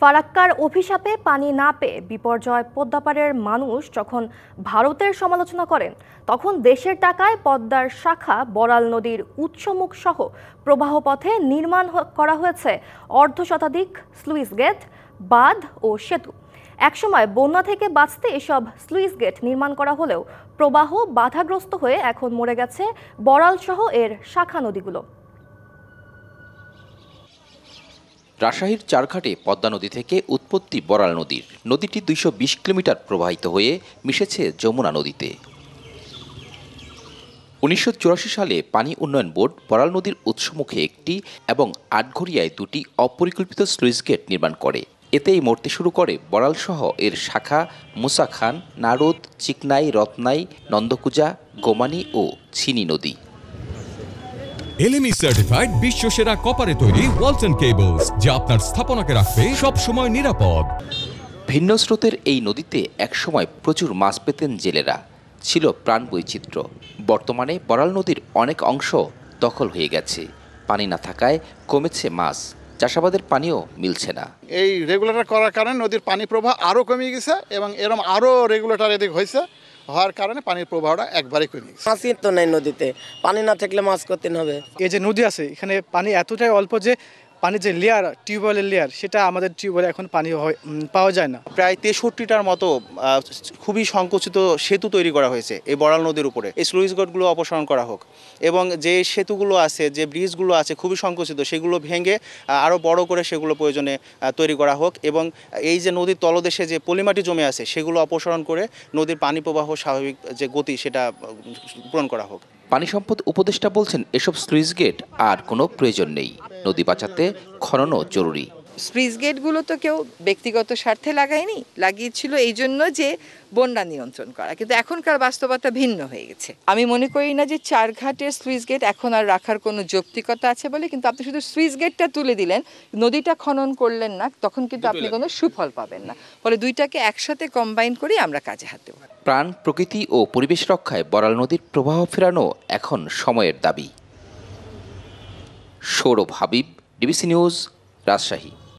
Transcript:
ফারাক্কার অভিশাপে পানি না পেয়ে বিপর্যয় পদ্মাপাড়ের মানুষ যখন ভারতের সমালোচনা করেন, তখন দেশের টাকায় পদ্মার শাখা বড়াল নদীর উৎসমুখ সহ প্রবাহ পথে নির্মাণ করা হয়েছে অর্ধশতাধিক স্লুইস গেট, বাঁধ ও সেতু। একসময় বন্যা থেকে বাঁচতে এসব স্লুইস গেট নির্মাণ করা হলেও প্রবাহ বাধাগ্রস্ত হয়ে এখন মরে গেছে বড়াল সহ এর শাখা নদীগুলো। রাজশাহীর চারঘাটে পদ্মা নদী থেকে উৎপত্তি বড়াল নদীর। নদীটি ২২০ কিলোমিটার প্রবাহিত হয়ে মিশেছে যমুনা নদীতে। ১৯৮৪ সালে পানি উন্নয়ন বোর্ড বড়াল নদীর উৎসমুখে একটি এবং আটঘরিয়ায় দুটি অপরিকল্পিত স্লুইস গেট নির্মাণ করে। এতেই মরতে শুরু করে বড়াল সহ এর শাখা মুসা খান, নারদ, চিকনাই, রত্নাই, নন্দকুজা, গোমানি ও ছিনি নদী। এলএমই সার্টিফাইড বিশ্বসেরা কপারে তৈরি ওয়ালটন কেবলস, যা আপনার স্থাপনাকে রাখবে সব সময় নিরাপদ। ভিন্ন স্রোতের এই নদীতে একসময় প্রচুর মাছ পেতেন জেলেরা, ছিল প্রাণ বৈচিত্র্য। বর্তমানে বড়াল নদীর অনেক অংশ দখল হয়ে গেছে। পানি না থাকায় কমেছে মাছ, চাষাবাদের পানিও মিলছে না। এই রেগুলেটর করার কারণে নদীর পানি প্রবাহ আরও কমে গেছে এবং এরকম আরও রেগুলেটর এদিক হয়েছে, হওয়ার কারণে পানির প্রবাহটা একবারে কমে গেছে। মাছই তো নেই নদীতে, পানি না থাকলে মাছ করতে হবে। এই যে নদী আছে, এখানে পানি এতটাই অল্প যে পানির যে লেয়ার, টিউবওয়েলের লেয়ার, সেটা আমাদের টিউবওয়েলে এখন পানি পাওয়া যায় না। প্রায় ৬৩টার মতো খুবই সংকুচিত সেতু তৈরি করা হয়েছে এই বড়াল নদীর উপরে। এই স্লুইস গেটগুলো অপসারণ করা হোক এবং যে সেতুগুলো আছে, যে ব্রিজগুলো আছে খুবই সংকুচিত, সেগুলো ভেঙে আরও বড় করে সেগুলো প্রয়োজনে তৈরি করা হোক এবং এই যে নদীর তলদেশে যে পলিমাটি জমে আছে সেগুলো অপসারণ করে নদীর পানি প্রবাহ স্বাভাবিক যে গতি সেটা পূরণ করা হোক। পানি সম্পদ উপদেষ্টা বলছেন, এসব স্লুইস গেট আর কোনো প্রয়োজন নেই। নদী বাঁচাতে খননও জরুরি। স্লুইস গেটগুলো তো কেউ ব্যক্তিগত স্বার্থে লাগায়নি, লাগিয়েছিল এই জন্য যে বন্যা নিয়ন্ত্রণ করা, কিন্তু এখনকার বাস্তবতা ভিন্ন হয়ে গেছে। আমি মনে করি না যে চারঘাটের স্লুইস গেট এখন আর রাখার কোনো যৌক্তিকতা আছে বলে, কিন্তু আপনি শুধু স্লুইস গেটটা তুলে দিলেন, নদীটা খনন করলেন না, তখন কিন্তু আপনি কোনো সুফল পাবেন না। ফলে দুইটাকে একসাথে কম্বাইন করে আমরা কাজে হাত দেব। প্রাণ, প্রকৃতি ও পরিবেশ রক্ষায় বড়াল নদীর প্রবাহ ফেরানো এখন সময়ের দাবি। Sourav Habib, DBC news, Rajshahi.